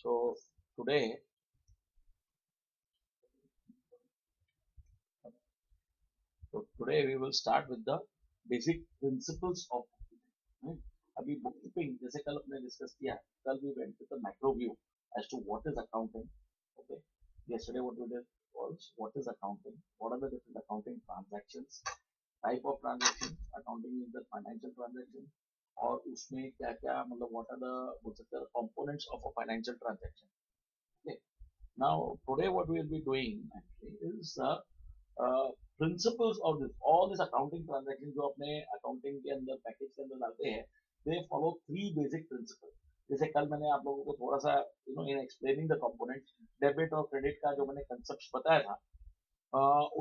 So today, today we will start with the basic principles of bookkeeping. अभी bookkeeping जैसे कल अपने discuss किया, कल we went with the macro view as to what is accounting. Okay, yesterday what we did was what is accounting, what are the different accounting transactions, type of transaction, accounting is the financial transaction, और उसमें क्या क्या मतलब what are the बोल सकते हैं components of a financial transaction. Okay, now today what we will be doing actually is principles of this all this accounting transaction जो अपने अकाउंटिंग के अंदर पैकेज के अंदर डालते हैं, they follow three basic principle. जैसे कल मैंने आप लोगों को थोड़ा सा in explaining the component debit और क्रेडिट का जो मैंने कंसेप्ट बताया था,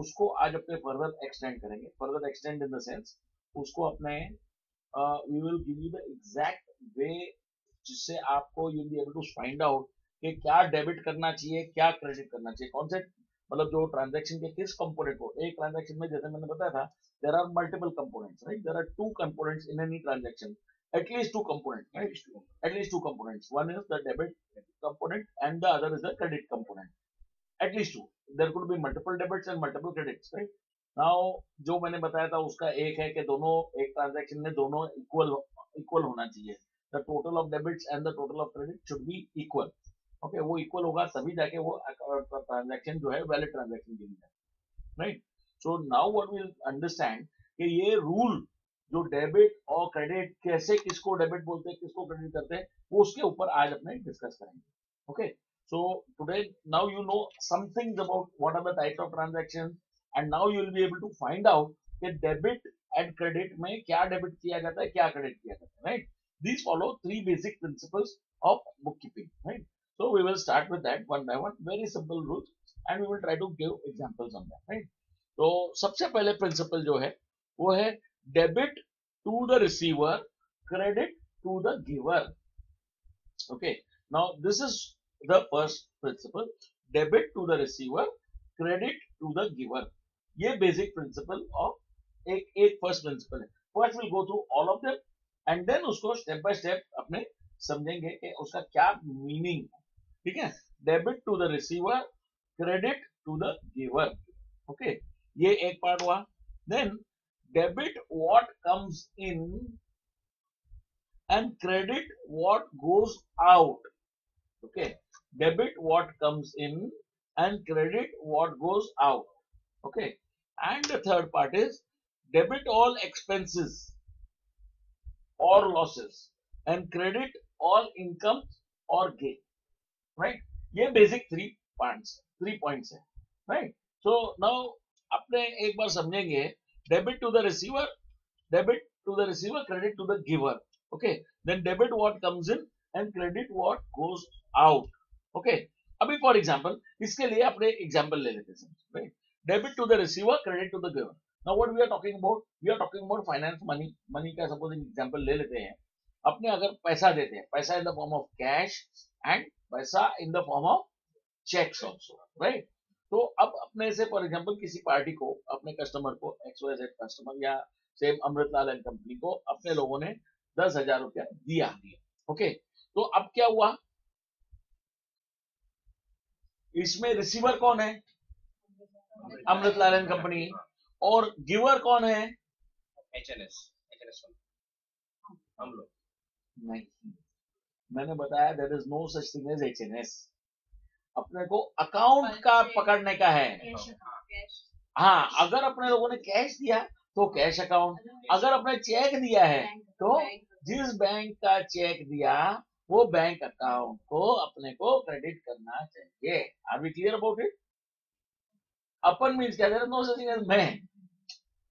उसको आज अपने फर्दर एक्सटेंड करेंगे. Further extend in the sense उसको अपने we will give you the exact way जिससे आपको you be able to find out कि क्या डेबिट करना चाहिए, क्या क्रेडिट करना चाहिए, कौन से मतलब जो ट्रांजैक्शन के किस कंपोनेंट को. एक ट्रांजैक्शन में जैसे मैंने बताया था, there are multiple components, right. There are two components in any transaction, at least two component, right. At least two components, one is the debit component and the other is the credit component. At least two, there could be multiple debits and multiple credits, right. Now जो मैंने बताया था उसका एक है कि दोनों एक ट्रांजैक्शन में दोनों इक्वल होना चाहिए. The total of debits and the total of credit should be equal. Okay, वो इक्वल होगा तभी जाके वो ट्रांजैक्शन जो है वैलिड ट्रांजैक्शन के लिए, right. So now what we understand कि ये रूल जो डेबिट और क्रेडिट कैसे किसको डेबिट बोलते हैं किसको क्रेडिट करते हैं, वो उसके ऊपर आज अपने डिस्कस करेंगे. Okay, so today now you know some things about what are the types of transaction and now you will be able to find out कि डेबिट एंड क्रेडिट में क्या डेबिट किया जाता है, क्या क्रेडिट किया जाता है, right. These follow three basic principles of bookkeeping, right? So we will start with that one by one, very simple rules, and we will try to give examples on that, right? तो सबसे पहले principal जो है वो है debit to the receiver, credit to the giver. Okay, now this is the first principle, debit to the receiver, credit to the giver. ये basic principle of एक first principle है. First will go through all of them and then उसको step by step अपने समझेंगे कि उसका क्या meaning है. ठीक है, debit to the receiver, credit to the giver. Okay, ये एक पार्ट हुआ. Then debit what comes in and credit what goes out. Okay, debit what comes in and credit what goes out. Okay, and the third part is debit all expenses or losses and credit all income or gain, right. ये basic three points है, right. So now अपने एक बार समझेंगे debit to the receiver, credit to the giver. Okay, then debit what comes in and credit what goes out. Okay, अभी for example इसके लिए अपने example ले लेते हैं, right. Debit to the receiver, credit to the giver. Now what we are talking about? We are talking about finance, money का suppose example ले लेते हैं. अपने अगर पैसा देते हैं, पैसा in the form of cash and पैसा in the form of checks also, right? तो अब अपने से for example किसी पार्टी को, अपने कस्टमर को, XYZ कस्टमर या सेम अमृतलाल एंड कंपनी को अपने लोगों ने 10,000 रुपया दिया. ओके, तो अब क्या हुआ, इसमें रिसीवर कौन है? Amritlal and company. और गिवर कौन है? एचएनएस हम लोग. नहीं, मैंने बताया there is no such thing as HNS. अपने को अकाउंट का पकड़ने का है. हाँ, अगर अपने लोगों ने कैश दिया तो कैश अकाउंट, अगर अपने चेक दिया है तो जिस बैंक का चेक दिया वो बैंक अकाउंट को अपने को क्रेडिट करना चाहिए. Are we clear about it? अपन मीन्स क्या, there is no such thing as मैं.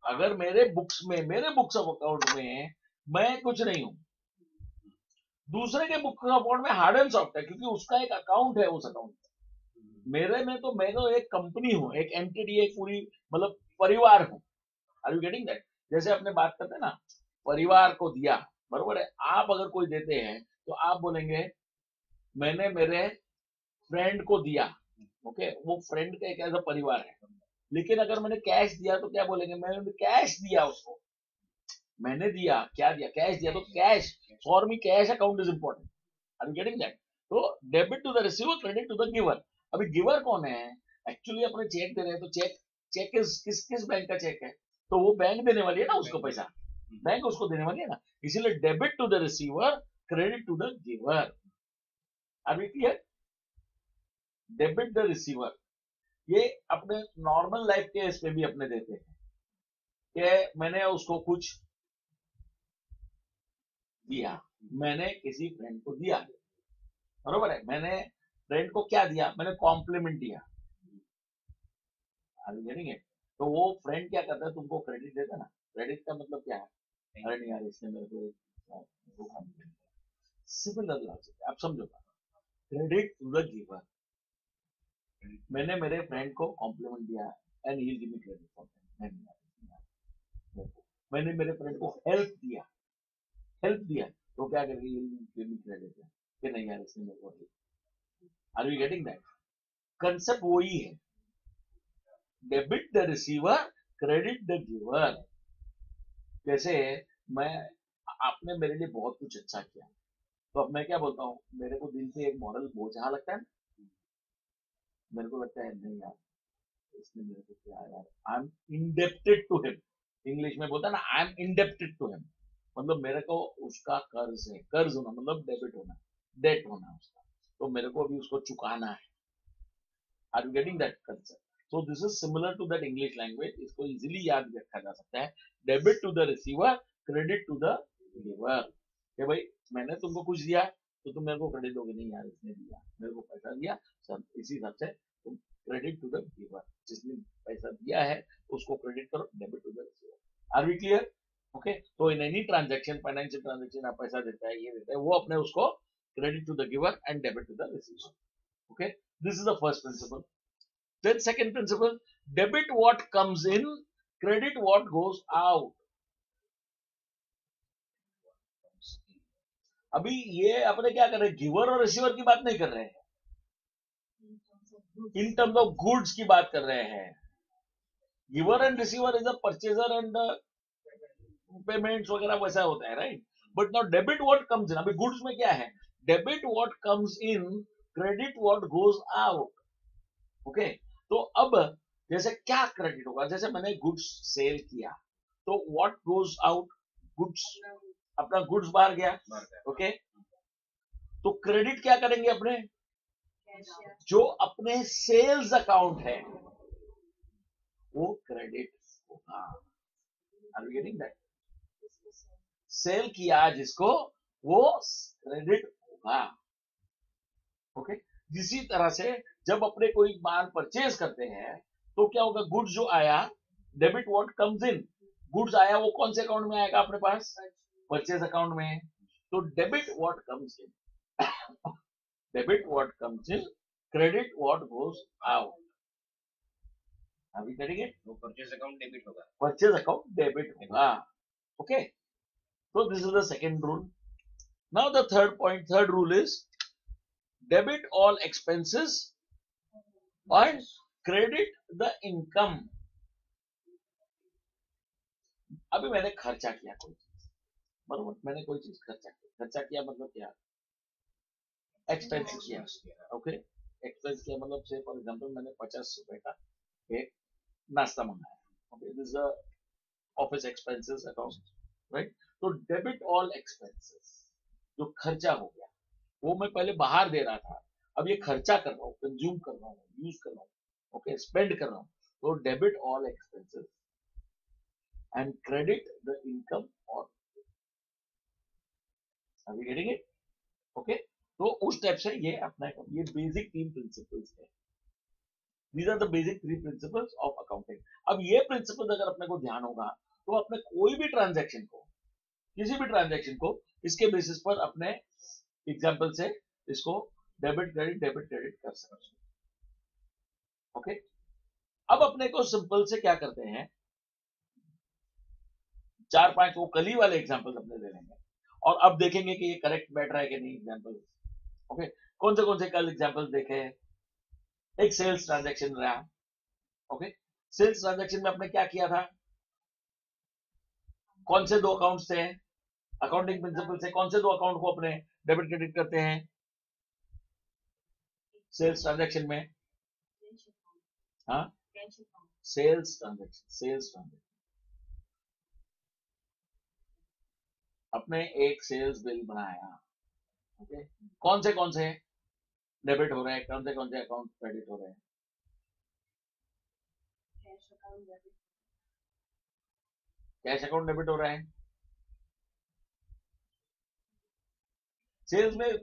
अगर मेरे बुक्स ऑफ अकाउंट में मैं कुछ नहीं हूं, दूसरे के बुक ऑफ अकाउंट में हार्ड एंड सॉफ्ट है, क्योंकि उसका एक अकाउंट है उस अकाउंट में. मेरे में तो मैं तो एक कंपनी हूं, एक एंटिटी, एक पूरी मतलब परिवार हूं. Are you getting that? जैसे अपने बात करते हैं ना, परिवार को दिया, बरोबर है. आप अगर कोई देते हैं तो आप बोलेंगे मैंने मेरे फ्रेंड को दिया. ओके, वो फ्रेंड का एक ऐसा परिवार है. लेकिन अगर मैंने कैश दिया तो क्या बोलेंगे, मैंने कैश दिया उसको, मैंने दिया, क्या दिया, कैश दिया. तो cash for me, cash account is important. Are you getting that? तो debit to the receiver, credit to the giver. अभी गिवर कौन है? एक्चुअली अपने चेक दे रहे हैं, तो चेक चेक किस किस बैंक का चेक है? तो वो बैंक देने वाली है ना उसको पैसा, बैंक उसको देने वाली है ना, इसीलिए debit to the receiver, credit to the giver. अभी क्लियर? डेबिट द रिसीवर, ये अपने नॉर्मल लाइफ के इस पे भी अपने देते हैं कि मैंने उसको कुछ दिया, मैंने किसी फ्रेंड को दिया, बरोबर है, मैंने फ्रेंड को क्या दिया? मैंने कॉम्प्लीमेंट दिया, है? तो वो फ्रेंड क्या करता है? तुमको क्रेडिट देता है ना। क्रेडिट का मतलब क्या है? अरे नहीं यार, इसने मेरे को सिमिलर लॉजिक, आप समझो। क्रेडिट टू द गिवर, मैंने मेरे फ्रेंड को कॉम्प्लीमेंट दिया and he give me credit for that. मैंने मेरे फ्रेंड को हेल्प दिया, तो क्या करेगी? गिव मी क्रेडिट कि नहीं यार, इसने मेरे को। Are we getting that? Concept वही है, debit the receiver, credit the giver. जैसे मैं, आपने मेरे लिए बहुत कुछ अच्छा किया, तो अब मैं क्या बोलता हूँ? मेरे को दिल पे एक मॉरल बोझ लगता है, मेरे को लगता है नहीं यार, इसने मेरे को किया यार, I am indebted to him. English में बोलता है ना, I am indebted to him, मतलब मेरे को उसका कर्ज है। कर्ज होना मतलब डेबिट होना, डेट होना उसका, तो मेरे को अभी उसको चुकाना है। Are you getting that concept? So this is similar to that English language, इसको इजीली याद रखा जा सकता है। Debit to the receiver, credit to the giver. कि भाई मैंने तुमको कुछ दिया, तो तुम मेरे को क्रेडिट दोगे? नहीं यार, इसने दिया, मेरे को पैसा दिया सब, इसी हिसाब से तुम क्रेडिट टू द गिवर, जिसने पैसा दिया है उसको क्रेडिट करो, debit to the receiver. Are we clear? Okay, तो in any transaction, financial transaction, आप पैसा देता है, ये देता है, वो अपने उसको credit to the giver and debit to the receiver. Okay, this is the first principle. Then second principle, debit what comes in, credit what goes out. अभी ये अपने क्या कर रहे हैं? गिवर और रिसीवर की बात नहीं कर रहे हैं, इन टर्म्स ऑफ गुड्स की बात कर रहे हैं। Giver and receiver is a purchaser and payments वगैरह वैसा होता है, right? But now debit what comes इन, अभी गुड्स में क्या है? Debit what comes in, credit what goes out. Okay, तो अब जैसे क्या क्रेडिट होगा? जैसे मैंने गुड्स सेल किया, तो व्हाट गोज आउट? गुड्स, अपना गुड्स बाहर गया। ओके, तो क्रेडिट क्या करेंगे? अपने जो अपने सेल्स अकाउंट है वो क्रेडिट होगा। Are you getting that? Sale किया जिसको, वो क्रेडिट होगा। ओके, इसी तरह से जब अपने कोई माल परचेज करते हैं, तो क्या होगा? गुड्स जो आया, debit what comes in, goods आया, वो कौन से अकाउंट में आएगा अपने पास? परचेज अकाउंट में। तो debit what comes in, debit what comes in, credit what goes out. अभी करेंगे, वो परचेज अकाउंट डेबिट होगा, परचेज अकाउंट डेबिट होगा। Okay, so this is the second rule. Now the third rule is debit all expenses and credit the income. अभी मैंने खर्चा किया कोई चीज, बरोबर, मैंने कोई चीज खर्चा किया मतलब क्या? एक्सपेंस किया। ओके, एक्सपेंस किया मतलब से फॉर एग्जांपल मैंने 50 रुपए का एक नाश्ता मंगाया। Okay, this is office expenses account, right? तो डेबिट ऑल एक्सपेंसेस, जो खर्चा हो गया वो मैं पहले बाहर दे रहा था, अब ये खर्चा कर रहा हूँ, कंज्यूम कर रहा हूँ, यूज कर रहा हूँ, ओके, स्पेंड कर रहा हूँ, तो debit all expenses and credit the income और, अभी गेटिंग इट? ओके, तो उस टाइप से ये अपना, ये बेसिक 3 प्रिंसिपल्स है। These are the basic 3 principles of accounting. अब ये प्रिंसिपल अगर अपने को ध्यान होगा, तो अपने कोई भी ट्रांजेक्शन को, किसी भी ट्रांजेक्शन को इसके बेसिस पर अपने एग्जाम्पल से इसको डेबिट क्रेडिट कर सकते हैं। ओके, अब अपने को सिंपल से क्या करते हैं, 4-5 वो कल ही वाले एग्जाम्पल अपने ले लेंगे और अब देखेंगे कि ये करेक्ट बैठ रहा है कि नहीं एग्जाम्पल। ओके, कौन से कल एग्जाम्पल देखे? एक सेल्स ट्रांजेक्शन रहा। ओके, सेल्स ट्रांजेक्शन में आपने क्या किया था? कौन से 2 अकाउंट्स थे? अकाउंटिंग प्रिंसिपल से कौन से 2 अकाउंट को अपने डेबिट क्रेडिट करते हैं? सेल्स ट्रांजैक्शन में, हाँ, सेल्स ट्रांजैक्शन अपने एक सेल्स बिल बनाया, ओके, कौन से डेबिट हो रहे हैं, कौन से अकाउंट क्रेडिट हो रहे हैं? कैश अकाउंट डेबिट हो रहा है। सेल्स में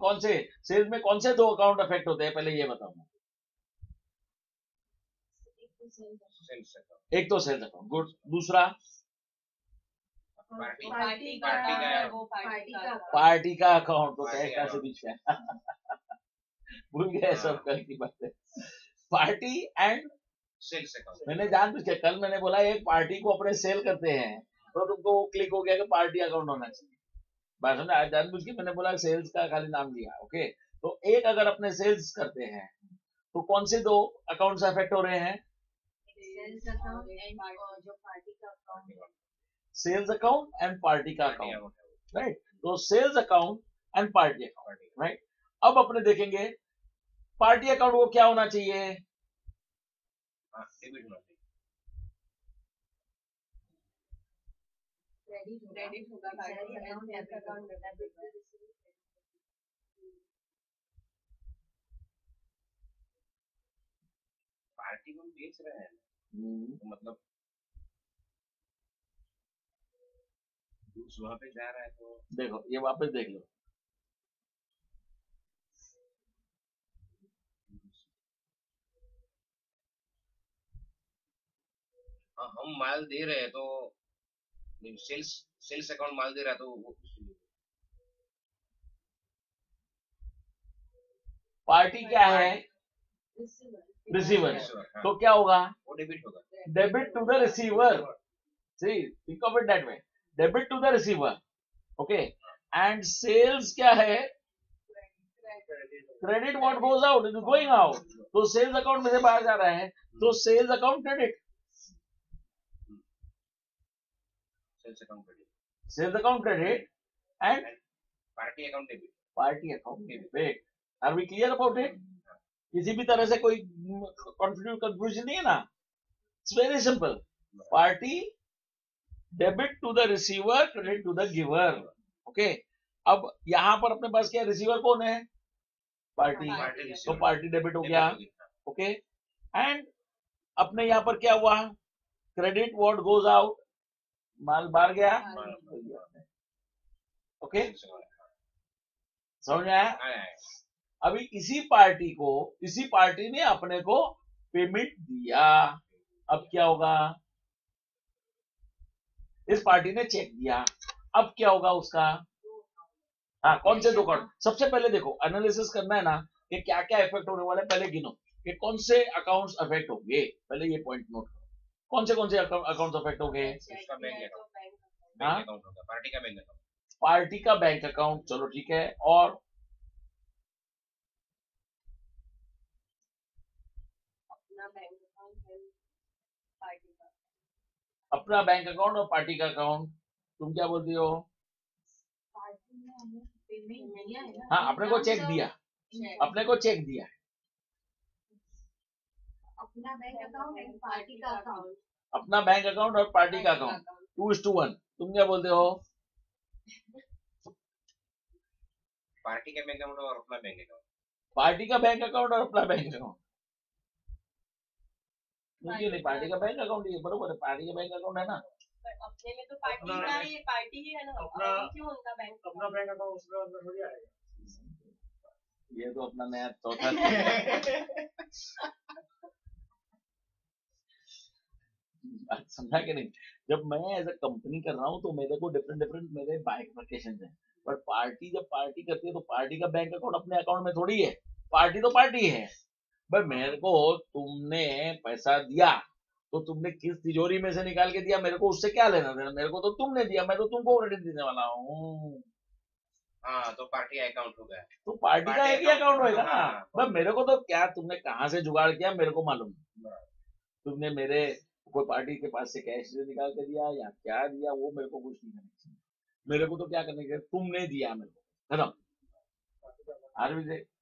कौन से दो अकाउंट अफेक्ट होते हैं, पहले ये बताओ। एक तो सेल्स अकाउंट, गुड। दूसरा पार्टी का अकाउंट होता है, कैसे बीच में भूल गए सब, कल की बात है। Party and sales account. मैंने जानबूझ के कल मैंने बोला एक पार्टी को अपने सेल करते हैं, तो तुमको वो क्लिक हो गया कि पार्टी अकाउंट होना चाहिए। बात समझे, आज जानबूझ के मैंने बोला सेल्स का खाली नाम लिया, ओके। तो एक अगर अपने सेल्स करते हैं तो कौन से दो अकाउंट अफेक्ट हो रहे हैं? सेल्स अकाउंट एंड पार्टी का अकाउंट, राइट। तो sales account and party account, right. अब अपने देखेंगे पार्टी अकाउंट को क्या होना चाहिए? क्रेडिट होगा, पार्टी को बेच रहे हैं, तो मतलब वहां पे जा रहा है, तो देखो ये वापस देख लो, हम माल दे रहे हैं, तो सेल्स अकाउंट माल दे रहा है, तो वो पार्टी क्या है? रिसीवर। तो क्या होगा? वो डेबिट होगा, debit to the receiver. See think of it that way, debit to the receiver, okay. And sales क्या है? Credit what goes out is going out. तो सेल्स अकाउंट में से बाहर जा रहा है, तो sales account credit, sales account credit and party account debit, party account debit. Are we clear about it? किसी भी तरह से कोई कंफ्यूजन नहीं है ना? It's very simple. Party debit to the receiver, credit to the giver, okay. अब यहां पर अपने पास क्या, रिसीवर कौन है? पार्टी। तो पार्टी डेबिट हो गया, ओके। एंड अपने यहां पर क्या हुआ? क्रेडिट व्हाट गोज आउट, माल बाहर गया, ओके। समझ में आया? अभी इसी पार्टी ने अपने को पेमेंट दिया, अब क्या होगा? इस पार्टी ने चेक दिया, अब क्या होगा उसका? हाँ, कौन से दो अकाउंट? सबसे पहले देखो एनालिसिस करना है ना कि क्या क्या इफेक्ट होने वाले, पहले गिनो कि कौन से अकाउंट्स अफेक्ट होंगे, पहले ये पॉइंट नोट करो। कौन से अकाउंट्स अफेक्ट होंगे? हाँ, पार्टी का बैंक अकाउंट, पार्टी का बैंक अकाउंट, चलो ठीक है। और अपना बैंक अकाउंट और पार्टी का अकाउंट, तुम क्या बोलती हो? हाँ, अपने को चेक दिया, अपने को चेक दिया, अपना बैंक अकाउंट एंड पार्टी का अकाउंट, अपना बैंक अकाउंट और पार्टी का अकाउंट 2:1। तुम क्या बोलते हो? पार्टी का बैंक अकाउंट और अपना बैंक अकाउंट, पार्टी का बैंक अकाउंट और अपना बैंक अकाउंट, नहीं पार्टी का बैंक अकाउंट ही है, बरोबर है, पार्टी का बैंक अकाउंट है ना। अपने में तो पार्टी का ये पार्टी ही है ना, क्यों उनका बैंक, अपना बैंक अकाउंट उसमें अंदर थोड़ी आएगा। ये तो अपना नया चौथा समझा कि नहीं? जब मैं एज अ कंपनी कर रहा हूँ तो मेरे को डिफरेंट मेरे बाइफर्केशन है, बट पार्टी जब पार्टी करती है तो पार्टी का बैंक अकाउंट अपने अकाउंट में थोड़ी है, पार्टी तो पार्टी है। भाई मेरे को तुमने पैसा दिया तो तुमने किस तिजोरी में से निकाल के दिया, मेरे को उससे क्या लेना देना, मेरे को तो तुमने दिया, मैं तो तुमको क्रेडिट देने वाला हूँ। हाँ, तो पार्टी अकाउंट हो गया, तो पार्टी का एक ही अकाउंट होगा ना। भाई मेरे को तो क्या, तुमने कहाँ से जुगाड़ किया मेरे को मालूम, तुमने मेरे कोई पार्टी के पास से कैश निकाल के दिया या क्या दिया, वो मेरे को कुछ नहीं करना चाहिए। मेरे को तो क्या करने के, तुमने दिया मेरे को, खत्म।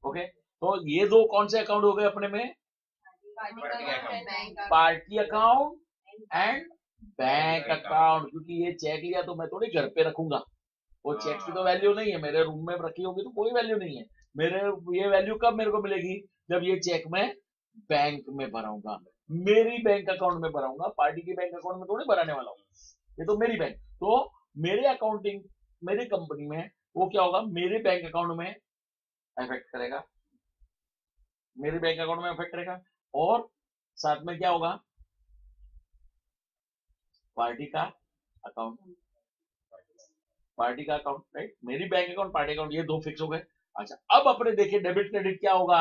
ओके। तो ये दो कौन से अकाउंट हो गए अपने में? पार्टी का account bank party account and bank account. क्योंकि ये चेक लिया तो मैं थोड़ी घर पे रखूंगा, वो चेक की तो वैल्यू नहीं है, मेरे रूम में रखी होगी तो कोई वैल्यू नहीं है। मेरे ये वैल्यू कब मेरे को मिलेगी? जब ये चेक मैं बैंक में भराऊंगा, मेरी बैंक अकाउंट में भराऊंगा, पार्टी के बैंक अकाउंट में थोड़ी भराने वाला हूँ, ये तो मेरी बैंक। तो मेरे अकाउंटिंग मेरी कंपनी में वो क्या होगा? मेरे बैंक अकाउंट में अफेक्ट करेगा, मेरे बैंक अकाउंट में अफेक्ट करेगा। और साथ में क्या होगा? पार्टी का अकाउंट, पार्टी का अकाउंट, राइट। मेरी बैंक अकाउंट, पार्टी अकाउंट, ये दो फिक्स हो गए। अच्छा, अब अपने देखिए डेबिट क्रेडिट क्या होगा?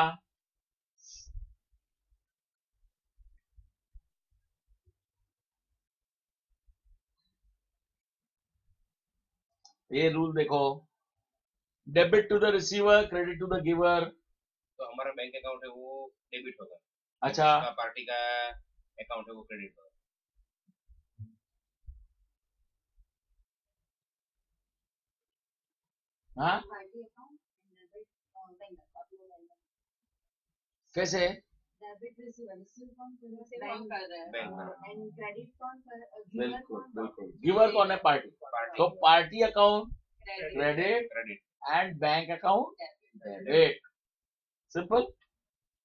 ये रूल देखो, debit to the receiver, credit to the giver. तो हमारा बैंक अकाउंट है वो डेबिट होगा, अच्छा, पार्टी का अकाउंट है वो क्रेडिट होगा। हाँ कैसे? डेबिट रिसीव कौन कर रहा है बैंक एंड क्रेडिट कौन बिल्कुल बिल्कुल, गिवर कौन है? पार्टी। तो party account credit credit and bank account debit. Simple.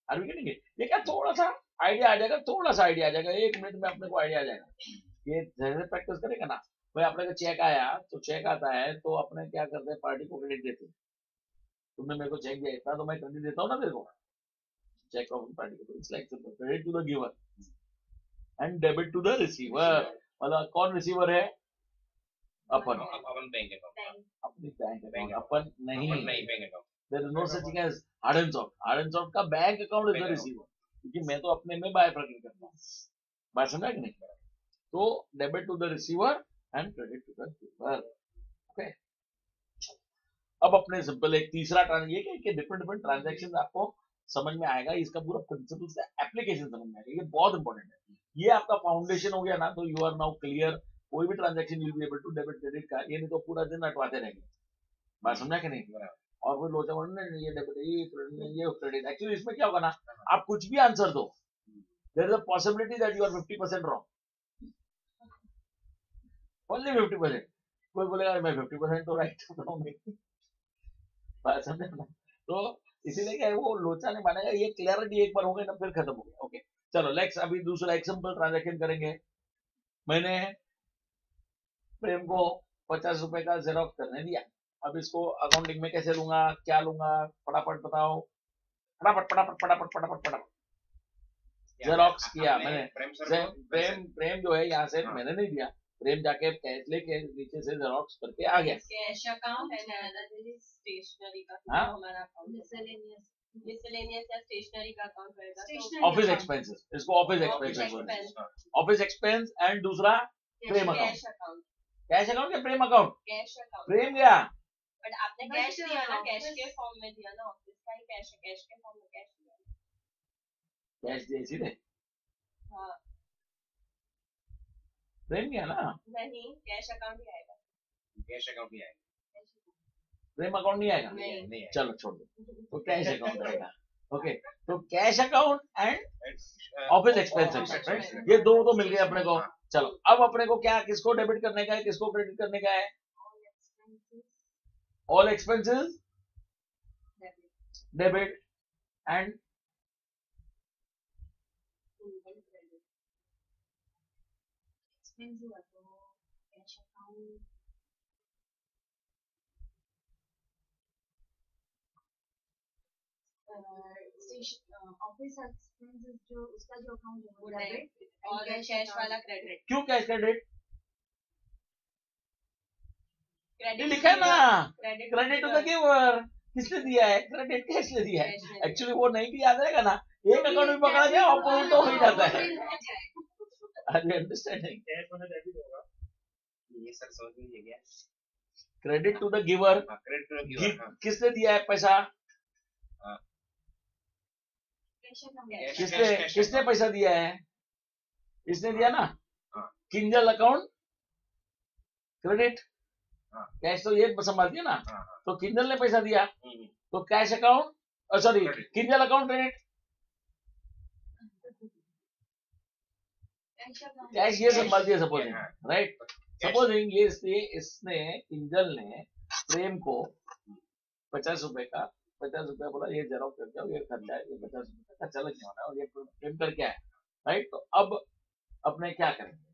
Are we getting it? ये क्या थोड़ा सा आइडिया आ जाएगा, थोड़ा सा आइडिया आ जाएगा, 1 मिनट में अपने को आइडिया आ जाएगा। ये जैसे प्रैक्टिस करेगा ना भाई, अपने को चेक आया तो चेक आता है तो अपने क्या करते हैं? पार्टी को क्रेडिट देते हैं। तुमने मेरे को चेक दिया इतना तो मैं क्रेडिट देता हूँ ना तेरे को, चेक ऑफ पार्टी को। It's like simple, credit to the giver and debit to the receiver. मतलब कौन रिसीवर है? अपन बैंक अकाउंट, अपनी बैंक अकाउंट, अपन नहीं bank account. There is no such thing as hard and soft. Hard and soft का bank account is the receiver, क्योंकि मैं तो अपने में बायफर्केट करता हूँ। बात समझा कि नहीं? तो debit to the receiver and credit to the giver. Okay, अब अपने सिंपल एक तीसरा ये कि डिफरेंट डिफरेंट ट्रांजैक्शन आपको समझ में आएगा, इसका पूरा प्रिंसिपल्स का एप्लीकेशन समझ में आएगा, ये बहुत इंपॉर्टेंट है। ये आपका फाउंडेशन हो गया ना, तो यू आर नाउ क्लियर। कोई भी transaction you be able to debit credit का, ये नहीं तो पूरा दिन अटवाते रहेंगे। बात समझा कि नहीं? और कोई लोचा बोलना नहीं, ये डेबिट, ये क्रेडिट। एक्चुअली इसमें क्या होगा ना, आप कुछ भी आंसर दो, there is a possibility that you are 50% wrong, only 50%। कोई बोलेगा मैं 50% तो राइट हूँ। बात समझा ना? तो इसीलिए क्या है, वो लोचा नहीं मानेगा। ये क्लियरिटी एक बार हो गई ना, फिर खत्म हो गया। ओके चलो लेट्स अभी दूसरा एक सिंपल ट्रांजैक्शन करेंगे। मैंने प्रेम को 50 रुपए का जेरोक्स करने दिया। अब इसको अकाउंटिंग में कैसे लूंगा, क्या लूंगा, फटाफट बताओ, फटाफट फटाफट फटाफट फटाफट फटाफट। जेरोक्स किया मैंने, प्रेम जो है यहाँ से मैंने नहीं दिया, प्रेम जाके कैश लेके नीचे से जेरोक्स करके आ गया। Cash account and another is stationery का हाँ? हमारा अकाउंट मिसलेनियस या स्टेशनरी का अकाउंट रहेगा। ऑफिस एक्सपेंसेस, इसको office expenses, office expense. And दूसरा Prem cash account, account, cash account या Prem account? Cash account. Prem गया, बट आपने कैश दिया ना, कैश के फॉर्म में दिया ना, ऑफिस का ही कैश है, कैश के फॉर्म में कैश दिया। कैश दिया इसीलिए हाँ प्रेम गया ना, नहीं, कैश अकाउंट ही आएगा, कैश अकाउंट ही आएगा, प्रेम अकाउंट नहीं आएगा। नहीं। चलो छोड़ दो, तो कैश अकाउंट आएगा। ओके, तो cash account and office expenses, right? ये दो तो मिल गए अपने को। चलो अब अपने को क्या, किसको डेबिट करने का है, किसको क्रेडिट करने का है? All expenses debit and expense हुआ तो कैश अकाउंट, ऑफिस एक्सपेंसेस जो उसका जो अकाउंट है वो डेबिट और कैश वाला क्रेडिट। क्यों कैश क्रेडिट? ये क्रेडिट लिखा है ना, credit credit to the giver. किसने दिया है? क्रेडिट कैश ने दिया है। एक्चुअली वो नहीं भी याद रहेगा ना, एक अकाउंट भी पकड़ा जाए ऑपोजिट तो हो ही जाता है। Are you understanding? कैश होने डेबिट होगा, ये सर समझ में नहीं गया। Credit to the giver, credit to the giver, किसने दिया है पैसा? किसने किसने पैसा दिया है? इसने दिया ना। किंजल अकाउंट क्रेडिट, कैश तो ये संभालती है ना, तो किंजल ने पैसा दिया, तो cash account sorry Credit. Kinjal account credit, cash ये संभालती है सपोजिंग, हाँ। राइट। Cash. सपोजिंग ये इसने किंजल ने प्रेम को 50 रुपए का 50 रुपया बोला ये जेरोक्स करके आओ, ये खर्चा है, ये 50 रुपए का खर्चा लगने वाला है और ये प्रेम करके आया, राइट। तो अब अपने क्या करेंगे,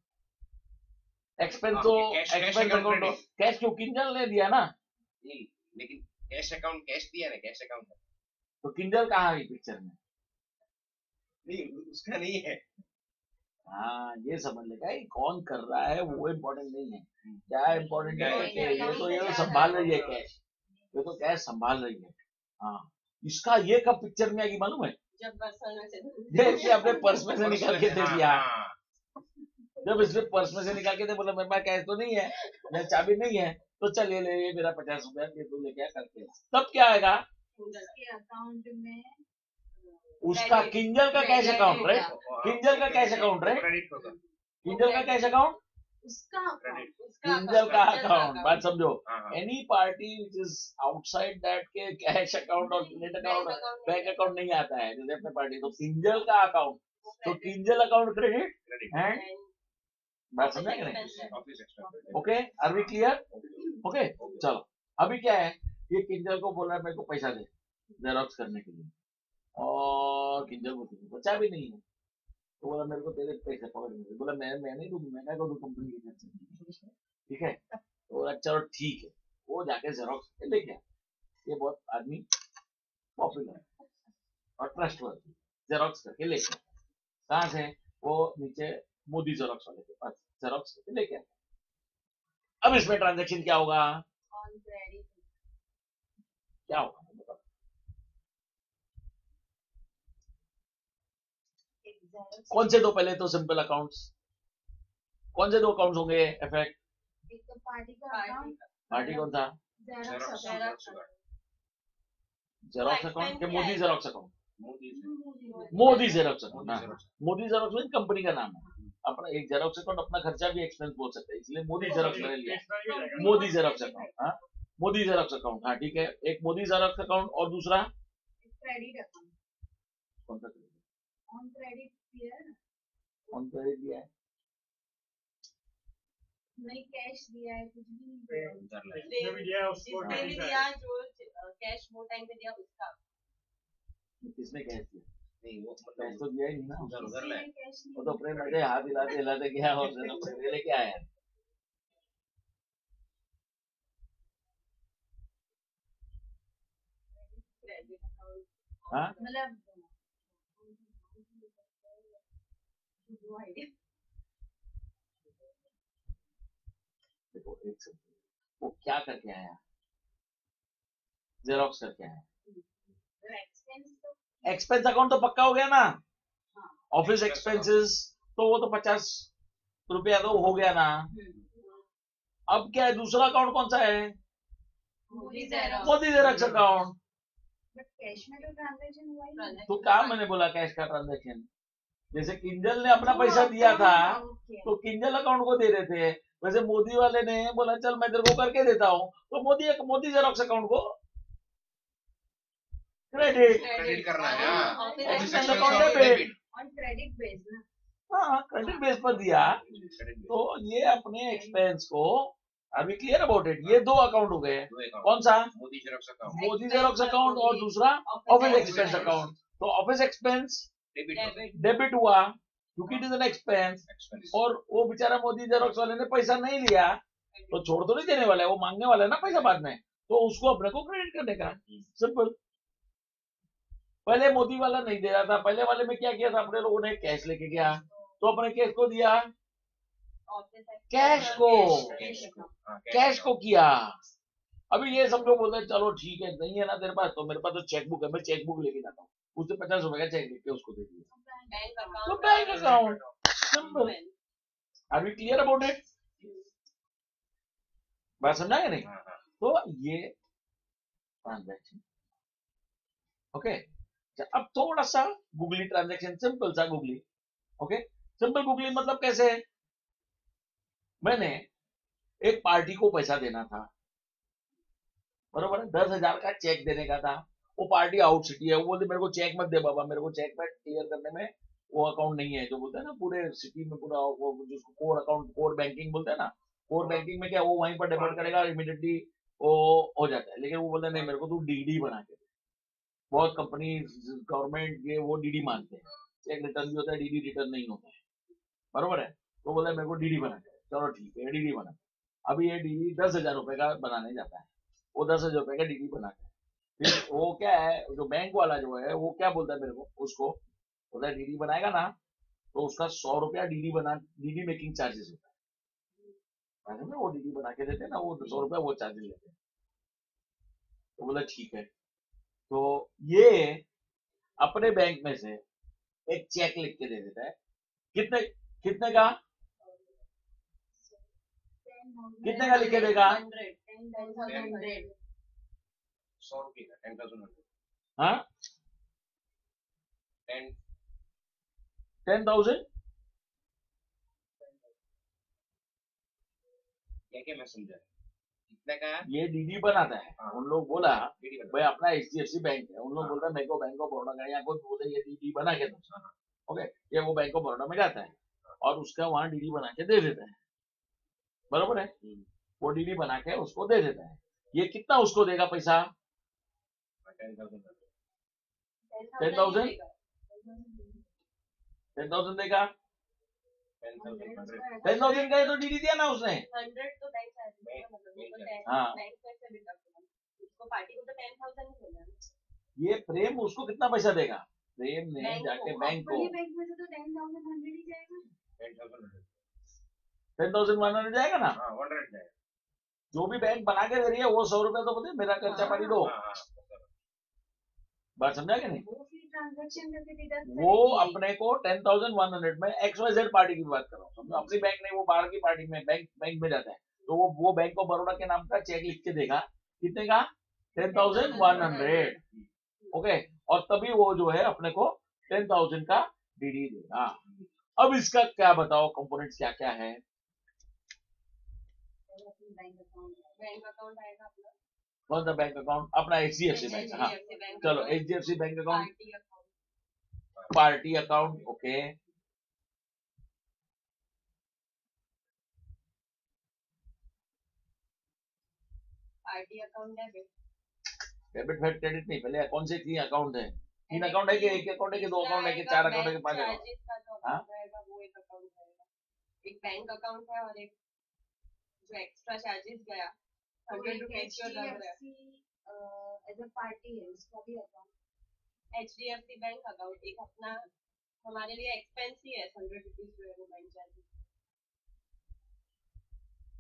एक्सपेंस तो cash expense account account credit, cash क्यों किंजल ने दिया ना, नहीं लेकिन कैश अकाउंट कैश दिया ना, कैश अकाउंट तो किंजल कहाँ है पिक्चर में। नहीं उसका नहीं है। हाँ ये समझ लेगा ये कौन कर रहा है वो इम्पोर्टेंट नहीं है, क्या इम्पोर्टेंट है कि ये तो संभाल रही है कैश, ये तो कैश संभाल रही है। हाँ इसका ये कब पिक्चर में आएगी मालूम है, जब बरसाने से देखिए अपने पर्स में से निकाल के दे हाँ, दिया, हाँ। जब इसने पर्स में से निकाल के दे बोला मेरे पास कैश तो नहीं है, मेरे चाबी नहीं है, तो चल ये ले ये मेरा 50 रुपया ये तू लेके आ करके, तब क्या आएगा उसके अकाउंट में उसका किंजल का कैश अकाउंट, राइट। किंजल का कैश अकाउंट, राइट। क्रेडिट होगा। किंजल का कैश अकाउंट, उसका Credit. किंजल का अकाउंट, बात समझो। हाँ, हाँ। Any party which is outside that के कैश अकाउंट और क्रेडिट अकाउंट बैंक अकाउंट नहीं आता है, जैसे अपने पार्टी तो किंजल का अकाउंट, तो Kinjal account credit Credit. And, बात समझा कि नहीं, Office expense. Okay are we clear, okay चलो। अभी क्या है, ये किंजल को बोल रहा है मेरे को पैसा दे जेरोक्स करने के लिए, और किंजल को बचा भी नहीं है, तो बोला मेरे को तेरे पैसे पकड़ नहीं, बोला मैं नहीं दूंगा, मैं क्या करूँ कंपनी की तरफ से, ठीक है। तो बोला चलो ठीक है, वो जाके जेरोक्स लेके आया, ये बहुत आदमी पॉपुलर और ट्रस्टवर्दी, जेरोक्स करके लेके आया, कहाँ से, वो नीचे मोदी जेरोक्स वाले के पास जेरोक्स करके लेके आया। अब इसमें ट्रांजेक्शन क्या होगा, ऑन क्रेडिट क्या होगा बताओ, कौन से दो पहले तो सिंपल अकाउंट्स, कौन से दो अकाउंट्स होंगे इफेक्ट, एक तो पार्टी का अकाउंट, पार्टी कौन था, Xerox Xerox. Account, Xerox account के Modi Xerox account, Modi Modi Xerox account, हाँ Xerox. मोदी जेरोक्स में कंपनी का नाम है, अपना एक जेरोक्स अकाउंट अपना खर्चा भी एक्सपेंस बोल सकते हैं, इसलिए मोदी जेरोक्स मैंने लिया, मोदी जेरोक्स अकाउंट, हाँ मोदी जेरोक्स अकाउंट, हाँ ठीक है, एक मोदी जेरोक्स अकाउंट और दूसरा क्रेडिट अकाउंट, कौन सा, ऑन क्रेडिट दिया है ना, कौन क्रेडिट दिया है, नहीं कैश दिया है, कुछ भी नहीं दिया है। उधर भी दिया है उसको जिसने भी दिया जो कैश वो टाइम पे दिया उसका, किसने कैश दिया, नहीं वो कैश मतलब तो दिया ही नहीं ना, उधर ले किसी ने कैश नहीं वो तो प्रेम ऐसे हाथ हिलाते हिलाते गया और जेरोक्स लेके आया, क्रेडिट अकाउंट, हाँ मतलब वो आइडिया देखो एक सेकंड, वो क्या करके आया, जेरोक्स करके आया, एक्सपेंस तो एक्सपेंस अकाउंट तो पक्का हो गया ना, हाँ। ऑफिस एक्सपेंसेस तो वो तो 50 रुपया तो हो गया ना, अब क्या है दूसरा अकाउंट कौन सा है, Modi xerox, Modi Xerox account, but cash में तो ट्रांजैक्शन हुआ ही नहीं। तो क्या मैंने बोला कैश का ट्रांजेक्शन, जैसे किंजल ने अपना पैसा दिया था तो किंजल अकाउंट को दे रहे थे, वैसे मोदी वाले ने बोला चल मैं तेरे को करके देता हूँ, तो मोदी जेरोक्स अकाउंट को क्रेडिट, क्रेडिट करना है, हाँ। Office Office expense expense account और debit. debit. On credit base ना, हाँ क्रेडिट बेस पर दिया, Credit तो ये अपने एक्सपेंस को, अभी क्लियर अबाउट इट, ये दो अकाउंट हो गए, दो account. कौन सा, Modi Xerox account, Modi Xerox account और दूसरा ऑफिस एक्सपेंस अकाउंट, तो ऑफिस एक्सपेंस डेबिट डेबिट हुआ क्योंकि it is an expense, expense. और वो बेचारा मोदी जेरोक्स वाले ने पैसा नहीं लिया, तो छोड़ तो नहीं देने वाला है, वो मांगने वाला है ना पैसा बाद में, तो उसको अपने को क्रेडिट करने का, सिंपल। पहले मोदी वाला नहीं दे रहा था, पहले वाले में क्या किया था अपने लोगों ने, कैश लेके गया, तो अपने कैश को दिया, कैश को, हाँ, कैश को किया। अभी ये सब लोग बोलते हैं चलो ठीक है नहीं है ना तेरे पास, तो मेरे पास तो चेकबुक है, मैं चेकबुक लेके जाता हूँ, उससे 50 रुपए का चेक लेके उसको दे दिया, तो bank account, simple. Are we clear about it, बात समझा या नहीं, हाँ, हाँ. तो ये ट्रांजैक्शन, ओके। अब थोड़ा सा गूगली ट्रांजैक्शन, सिंपल सा गूगली, ओके। सिंपल गूगली मतलब कैसे, मैंने एक पार्टी को पैसा देना था, बरोबर है, 10,000 का चेक देने का था, वो पार्टी आउट सिटी है, वो बोलते मेरे को चेक मत दे बाबा, मेरे को चेक में क्लियर करने में वो अकाउंट नहीं है, जो बोलते हैं ना पूरे सिटी में पूरा वो जिसको कोर अकाउंट कोर बैंकिंग बोलते हैं ना, कोर बैंकिंग में क्या वो वहीं पर डेबिट करेगा इमीडिएटली वो हो जाता है, लेकिन वो बोलते हैं नहीं मेरे को तू डीडी बना के दे। बहुत कंपनी गवर्नमेंट ये वो डीडी मानते हैं, चेक रिटर्न भी होता है डीडी रिटर्न नहीं होता है, बरोबर है, तो बोला मेरे को डीडी बना के दे। चलो ठीक है डीडी बना, अभी ये डीडी 10,000 रुपए का बनाने जाता है, वो 10,000 रुपए का डीडी बनाता है, फिर वो क्या है जो बैंक वाला जो है वो क्या बोलता है मेरे को, उसको बोलता है डीडी बनाएगा ना तो उसका 100 रुपया डीडी मेकिंग चार्जेस होता है ना, वो डीडी बना के देते हैं ना, वो 100 रुपया वो चार्जेस लेते हैं, तो बोला ठीक है, तो ये अपने बैंक में से एक चेक लिख के दे देता है, कितने कितने का कितने का लिख के देगा, 10,100 100 रुपये का 10,000 हाँ 10,000 क्या मैं समझा कितने का ये डीडी बनाता है, हाँ। उन लोग बोला डीडी बना भाई अपना HDFC बैंक है, उन लोग हाँ। बोलता है मेरे को बैंक ऑफ बड़ौदा का, या कोई बोलते ये डीडी बना के दो, ओके, ये वो बैंक ऑफ बड़ौदा में जाता है और उसका वहां डीडी बना के दे देता है, बरोबर है, वो डीडी बना के उसको दे देता है, ये कितना उसको देगा पैसा, 10,000 10,000 देगा, 10,000 का तो डीडी दिया ना उसने, 100 तो बैंक चार्जेस है, मतलब वो तो हाँ। बैंक से डिडक्ट होगा, उसको पार्टी को तो 10,000 ही देना है। ये प्रेम उसको कितना पैसा देगा, प्रेम ने बैंक जाके को, बैंक को अपनी बैंक में से तो 10,100 ही जाएगा। 10,100 जाएगा ना, 100 जाएगा जो भी बैंक बना के दे रही है वो 100 रुपया तो बोलते मेरा खर्चा पानी दो, बात समझा कि नहीं, वो फिर ट्रांजैक्शन करके डिडक्ट वो अपने को 10,100 में XYZ पार्टी की बात कर रहा हूँ, समझो अपनी बैंक नहीं, वो बाहर की पार्टी में बैंक में जाता है, तो वो बैंक ऑफ बड़ौदा के नाम का चेक लिख के देगा, कितने का 10,100, ओके, और तभी वो जो है अपने को 10,000 का डीडी देगा। अब इसका क्या बताओ कंपोनेंट्स क्या क्या है, बैंक अकाउंट आएगा अपना, कौन सा बैंक अकाउंट, अपना HDFC बैंक, हाँ चलो HDFC bank account, party account, party account, okay, party account debit, debit फेड क्रेडिट नहीं, पहले कौन से तीन अकाउंट है, तीन अकाउंट है कि एक अकाउंट है कि दो अकाउंट है कि चार अकाउंट है कि 5 अकाउंट, चार्जेस का जो हाँ? अकाउंट रहेगा वो एक अकाउंट रहेगा, एक बैंक अकाउंट है और एक जो एक्स्ट्रा चार्जेस गया 100 रुपीज जो लग रहा है एज अ पार्टी है उसका भी अकाउंट, HDFC बैंक अकाउंट, एक अपना हमारे लिए एक्सपेंस ही है 100 रुपीज जो है वो बैंक चार्जेस,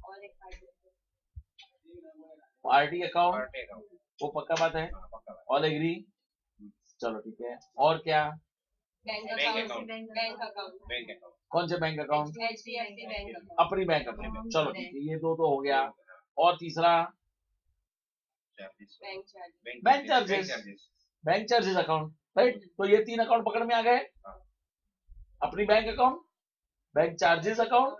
और एक पार्टी अकाउंट, पार्टी अकाउंट वो पक्का बात है, पक्का बात ऑल एग्री, चलो ठीक है, और क्या, bank bank account, bank account, bank account कौन से bank account, HDFC bank account, अपनी बैंक अकाउंट, चलो ठीक है, ये दो तो हो गया, और तीसरा charges bank charges, bank charges account, right, तो ये तीन अकाउंट पकड़ में आ गए, अपनी bank account, bank charges account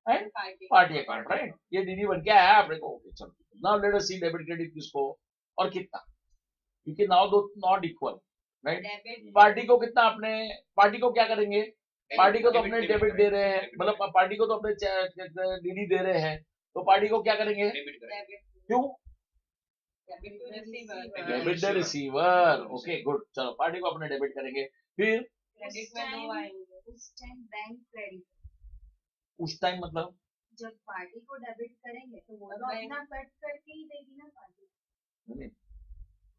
and party party account, right, ये डीडी बन के आया अपने को, ओके चलो, नाउ लेट अस सी डेबिट क्रेडिट किसको और कितना, क्योंकि नाउ दो not equal, right, debit, party को कितना, अपने पार्टी को क्या करेंगे, पार्टी को तो अपने डेबिट दे रहे हैं, मतलब पार्टी को तो अपने डीडी दे रहे हैं, तो पार्टी को क्या करेंगे, डेबिट करें डेबिट, क्यों, debit to receiver, debit the receiver, okay good, चलो पार्टी को अपने डेबिट करेंगे, फिर क्रेडिट में दो आएंगे, उस टाइम बैंक क्रेडिट, उस टाइम मतलब जब पार्टी को डेबिट करेंगे तो वो तब तो बैंक- अपना कट करके ही देगी ना पार्टी, नहीं,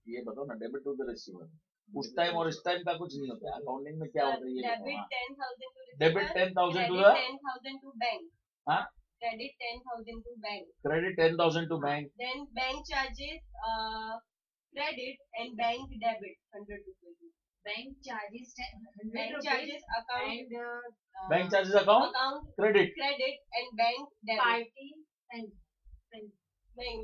ये बताओ ना, डेबिट टू द रिसीवर, उस टाइम और इस टाइम का कुछ नहीं होता है, अकाउंटिंग में क्या होता है ये डेबिट बताओ, 10,000 to debit 10,000 to credit the 10,000 to bank, हाँ? credit 10,000 to bank, credit 10,000 to bank, then bank charges credit and bank debit 100 rupees, bank charges bank charges account and bank charges account account credit, credit and bank debit, party and bank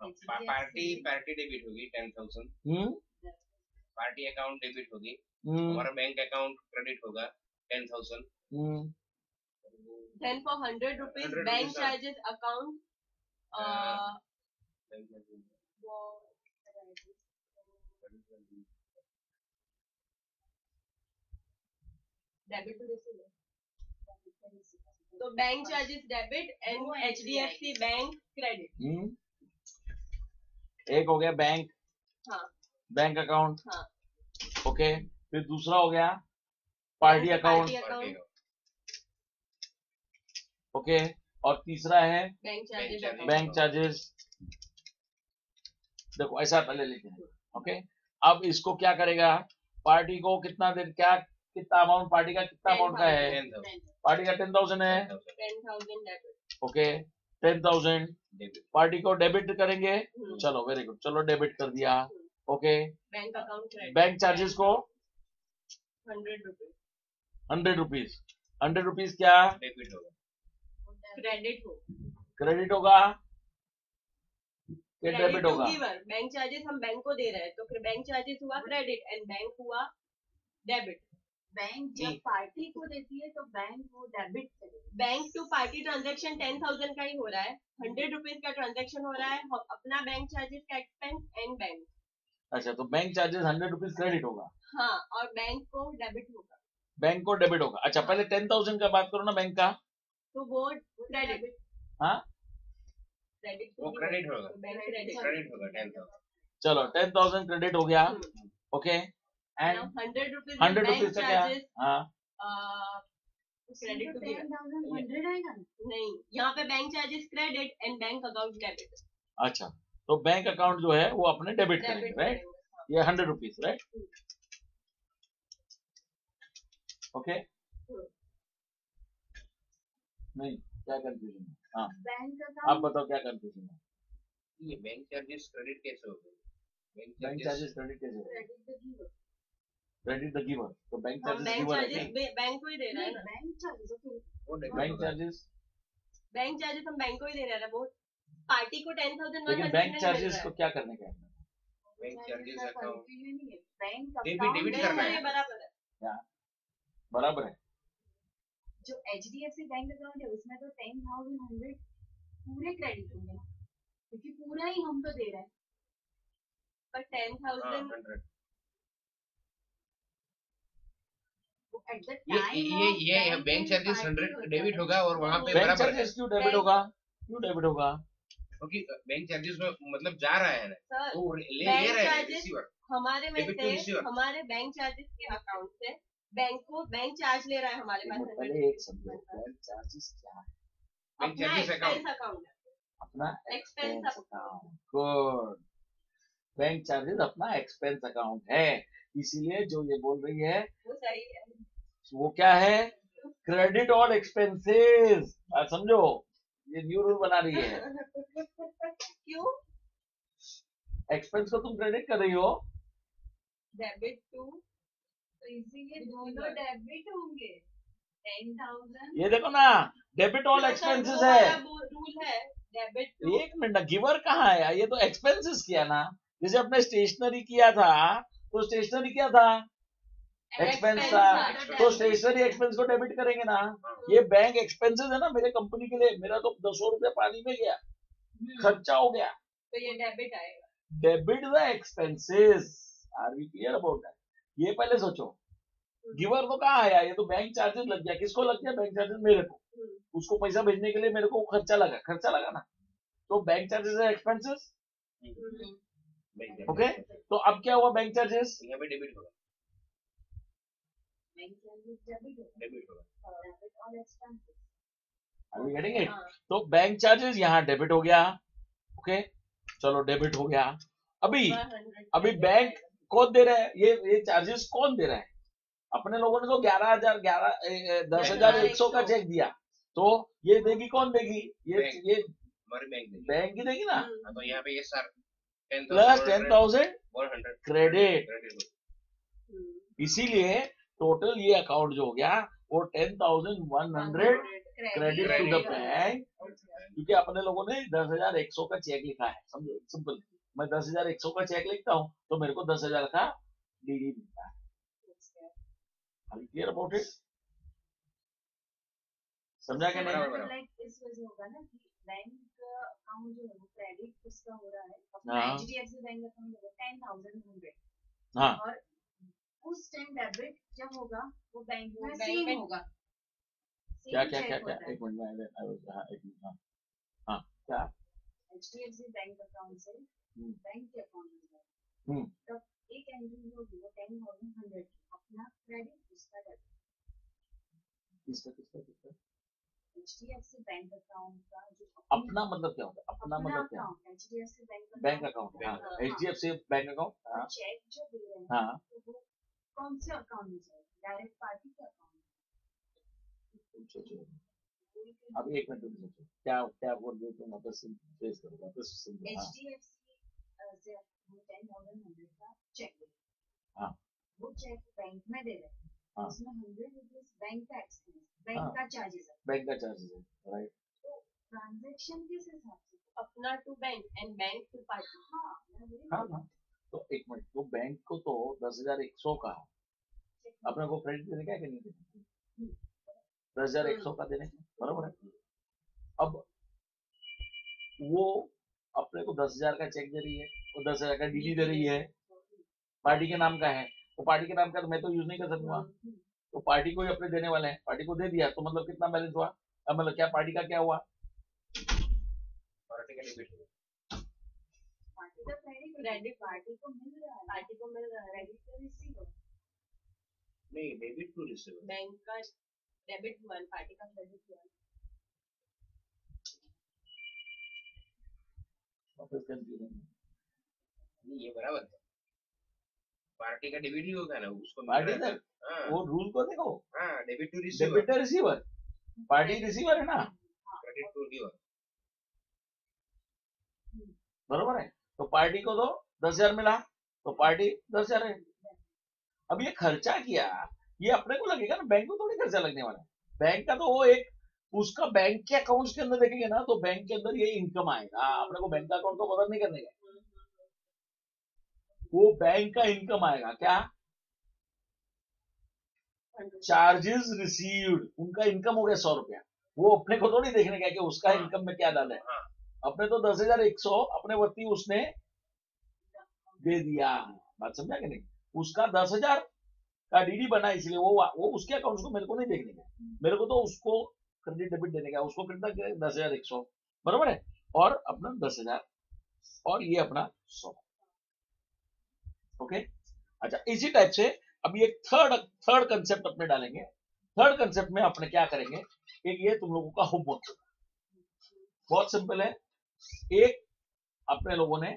party debit होगी 10,000, party account debit होगी, हमारा bank account credit होगा 10,000, then for 100 rupees 100 bank rupees, charges account debit to receiver, तो bank charges debit and HDFC bank credit. एक हो गया bank, हाँ bank account, हाँ, ओके। फिर दूसरा हो गया पार्टी अकाउंट, ओके। और तीसरा है बैंक चार्जेस, बैंक चार्जेस। देखो ऐसा पहले लिखे हैं, ओके। अब इसको क्या करेगा, पार्टी को कितना दे, क्या कितना अमाउंट पार्टी का, कितना अमाउंट का है, पार्टी का 10,000 है, 10,000 डेबिट, ओके। 10,000 पार्टी को डेबिट करेंगे, चलो वेरी गुड, चलो डेबिट कर दिया, okay. Bank account credit, bank charges को 100 रुपीज, 100 रुपीज, 100 रुपीज क्या डेबिट होगा, क्रेडिट हो, क्रेडिट होगा कि डेबिट क्रेडिट टू होगा? गिवर, बैंक चार्जेस हम बैंक को दे रहे हैं तो फिर बैंक चार्जेस हुआ क्रेडिट एंड बैंक हुआ डेबिट। बैंक जब पार्टी को देती है तो बैंक वो डेबिट करेगी। बैंक टू पार्टी ट्रांजैक्शन 10,000 का ही हो रहा है, 100 रुपीज का ट्रांजैक्शन हो रहा है, अपना बैंक चार्जेस का एक्सपेंस एंड बैंक। अच्छा, तो बैंक चार्जेस 100 रुपीज क्रेडिट होगा, हाँ, और बैंक को डेबिट होगा, बैंक को डेबिट होगा। अच्छा, पहले 10,000 का बात करो ना बैंक का, तो वो क्रेडिट, हाँ क्रेडिट वो क्रेडिट होगा, बैंक क्रेडिट, क्रेडिट होगा 10,000। चलो 10,000 क्रेडिट हो गया, ओके। एंड 100 रुपीज 100 रुपीज का क्या, हाँ क्रेडिट टू गिवर 10,100 आएगा ना? नहीं, यहाँ पे bank charges credit and bank account debit, अच्छा, तो बैंक अकाउंट जो है वो अपने डेबिट करेंगे, राइट। ये 100 रुपीज, राइट, ओके। नहीं, क्या कंफ्यूजन है? हाँ, बैंक आप अकाउंट बताओ क्या कंफ्यूजन है? ये बैंक चार्जेस क्रेडिट कैसे हो गए? बैंक चार्जेस क्रेडिट कैसे होगा? Credit the giver, credit the giver, तो बैंक हम चार्जेस बैंक गिवर है चार्जेस क्या? बैंक को ही दे रहे हैं ना, बैंक चार्जेस वो डेबिट बैंक होगा। चार्जेस, बैंक चार्जेस हम बैंक को ही दे रहे हैं, वो पार्टी को 10,100 लेकिन बैंक चार्जेस को क्या करने का है? Bank charges account bank debit करना है। बराबर है, क्या बराबर है? जो HDFC बैंक अकाउंट है उसमें तो 10,100 पूरे क्रेडिट होंगे ना, क्योंकि पूरा ही हम तो दे रहे हैं। पर 10,000 100। एट द ये टाइम ये बैंक चार्जेस 100 डेबिट होगा और वहाँ पे बैंक बराबर है, चार्जेस क्यों डेबिट होगा? क्यों डेबिट होगा? क्योंकि बैंक चार्जेस में मतलब जा रहा है ना, सर, वो ले बैंक रहा है चार्जेस रिसीवर। हमारे में Debit to से receiver। हमारे बैंक चार्जेस के अकाउंट से बैंक को बैंक चार्ज ले रहा है हमारे पास, पहले एक समझो, बैंक चार्जेस क्या है? बैंक अपना चार्जेस एक्सपेंस अकाउंट, अकाउंट है, अपना expense expense account, good. Bank charges अपना एक्सपेंस अकाउंट है, इसीलिए जो ये बोल रही है वो सही है। वो क्या है? क्रेडिट और एक्सपेंसेस। समझो, ये न्यू रूल बना रही है। क्यों? एक्सपेंस को तुम क्रेडिट कर रही हो, डेबिट टू, तो इसीलिए दोनों डेबिट होंगे। 10,000 ये देखो ना, डेबिट और एक्सपेंसेस है। रूल है डेबिट टू, एक मिनट, गिवर कहाँ है? ये तो एक्सपेंसेस किया ना, जैसे अपने स्टेशनरी किया था, तो स्टेशनरी क्या था? एक्सपेंस था, तो स्टेशनरी एक्सपेंस को डेबिट करेंगे ना। ये बैंक एक्सपेंसेस है ना मेरे कंपनी के लिए, मेरा तो 200 रुपया पानी में गया, खर्चा हो गया, तो ये डेबिट आएगा। Debit the expenses. Are we clear about that? ये पहले सोचो, गिवर तो कहाँ आया? ये तो बैंक चार्जेस लग गया। किसको लग गया बैंक चार्जेस? मेरे को। उसको पैसा भेजने के लिए मेरे को खर्चा लगा ना, तो बैंक चार्जेस है एक्सपेंसेस, ओके। तो अब क्या हुआ? बैंक चार्जेस यहाँ पे डेबिट होगा, बैंक चार्जेस डेबिट होगा, डेबिट होगा। डेबिट और expenses. Are we getting it? हाँ। तो बैंक चार्जेस यहाँ डेबिट हो गया, ओके। चलो डेबिट हो गया। अभी बैंक कौन दे रहा है? ये चार्जेस कौन दे रहा है? अपने लोगों ने तो 10,100 का चेक दिया, तो ये देगी कौन देगी? ये हमारे बैंक देगी, बैंक ही देगी ना। तो यहाँ पे ये सर प्लस 10,000 100 क्रेडिट, इसीलिए टोटल ये अकाउंट जो हो गया वो 10,100 क्रेडिट टू द बैंक, क्योंकि अपने लोगों ने 10,100 का चेक लिखा है। समझो, सिंपल। मैं 10,100 का चेक लिखता हूँ तो मेरे को 10,000 का डीडी मिलता है। Clear about it? समझा क्या नहीं? लाइक इस वजह होगा ना कि बैंक अकाउंट जो है वो क्रेडिट क्रेडिट उसका हो रहा है अपना हाँ HDFC बैंक अकाउंट होगा 10,100 हाँ और उस टाइम डेबिट जब होगा वो बैंक वो में बैंक सेम में होगा, क्या सेम क्या क्या चेक क्या होता है। एक मिनट में हाँ एक मिनट हाँ हाँ क्या HDFC बैंक अकाउंट से हम्म, बैंक के अकाउंट में जाएगा, हम्म, तब एक एंट्री होगी वो 10,100 अपना क्रेडिट उसका डेबिट। किसका किसका किसका HDFC बैंक अकाउंट का जो अपना मतलब क्या होता है अपना अपना मतलब क्या है अकाउंट HDFC बैंक अकाउंट हाँ हाँ, HDFC बैंक अकाउंट हाँ चेक जो दे रहे हैं हाँ तो वो कौन से अकाउंट में जाएगा, डायरेक्ट पार्टी के अकाउंट सोचो अब एक मिनट तुम सोचो क्या क्या बोल रहे हो तुम वापस फेस करो वापस समझो हाँ HDFC से हम 10,100 का चेक दे हाँ वो चेक बैंक में दे रहे हैं, हाँ उसमें 100 रुपीज बैंक का एक्सपेंस, हाँ बैंक का चार्जेस है, बैंक का चार्जेस है राइट तो ट्रांजैक्शन किस हिसाब से? अपना to bank and bank to party. हाँ मैं वही हाँ बोल रही हाँ तो एक मिनट तो बैंक को तो 10,100 का हूँ। अपने को क्रेडिट देने का है कि नहीं देने हम्म, 10,100 का देने का बराबर है अब वो अपने को 10,000 का चेक दे रही है वो 10,000 का डीडी दे रही है पार्टी के नाम का है तो पार्टी के नाम का तो मैं तो यूज नहीं कर सकूंगा तो पार्टी को ही अपने देने वाले हैं पार्टी को दे दिया तो मतलब कितना बैलेंस हुआ अब मतलब क्या पार्टी का क्या हुआ पार्टी का डेबिट होगा पार्टी का क्रेडिट पार्टी को मिल रहा है, पार्टी को मिल रहा है क्रेडिट तो रिसीव नहीं डेबिट टू रिसीव बैंक का डेबिट हुआ पार्टी का क्रेडिट हुआ। वापस कंफ्यूजन नहीं ये बराबर है पार्टी का डेबिट ही होगा ना उसको मिल पार्टी रहा है का हाँ वो रूल को देखो हाँ debit to receive debtor receiver party receiver है ना क्रेडिट टू गिवर बरोबर है तो पार्टी को तो 10,000 मिला तो पार्टी 10,000 है अब ये खर्चा किया ये अपने को लगेगा ना बैंक को थोड़ी खर्चा लगने वाला है बैंक का तो वो एक उसका बैंक के अकाउंट्स के अंदर देखेंगे ना तो बैंक के अंदर ये इनकम आएगा अपने को बैंक का अकाउंट को बदल नहीं करने का वो बैंक का इनकम आएगा क्या चार्जेस रिसीव्ड उनका इनकम हो गया 100 रुपया वो अपने को थोड़ी देखने का कि उसका इनकम में क्या डाला है अपने तो 10,100 अपने वती उसने दे दिया बात समझा कि नहीं उसका 10,000 का डीडी बना इसलिए वो उसके अकाउंट को मेरे को नहीं देखने का मेरे को तो उसको क्रेडिट डेबिट देने का उसको कितना 10,100 बराबर है और अपना 10,000 और ये अपना 100 ओके अच्छा इसी टाइप से अभी एक थर्ड कंसेप्ट अपने डालेंगे थर्ड कंसेप्ट में अपने क्या करेंगे एक ये तुम लोगों का होमवर्क बहुत सिंपल है एक अपने लोगों ने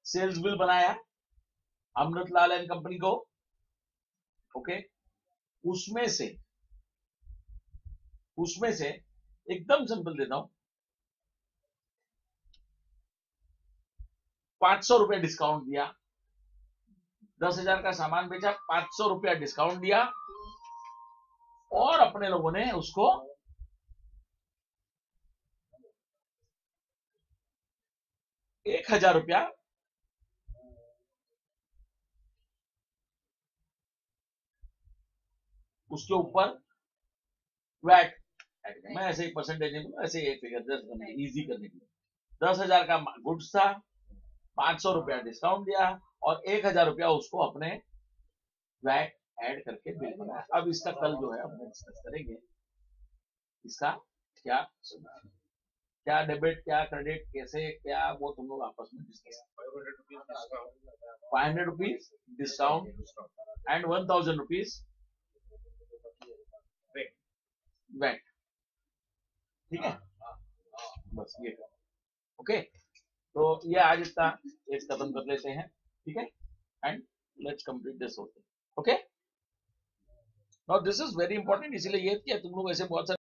सेल्स बिल बनाया अमृतलाल एंड कंपनी को ओके उसमें से एकदम सिंपल देता हूं 500 रुपया डिस्काउंट दिया 10,000 का सामान बेचा 500 रुपया डिस्काउंट दिया और अपने लोगों ने उसको ₹1,000 उसके ऊपर वैट मैं ऐसे ही परसेंटेज नहीं ऐसे ही फिगर इजी करने के लिए 10,000 का गुड्स था 500 रुपया डिस्काउंट दिया और 1,000 रुपया उसको अपने वैट ऐड करके बिल बनाया अब इसका कल जो है हम डिस्कस करेंगे इसका क्या डेबिट क्या क्रेडिट कैसे क्या वो तुम लोग आपस में discuss 500 rupees discount and 1,000 rupees VAT ठीक है बस ये ओके तो ये आज इतना एक खत्म कर लेते हैं ठीक है and let's complete this okay now this is very important इसीलिए ये किया तुम लोग ऐसे बहुत सारे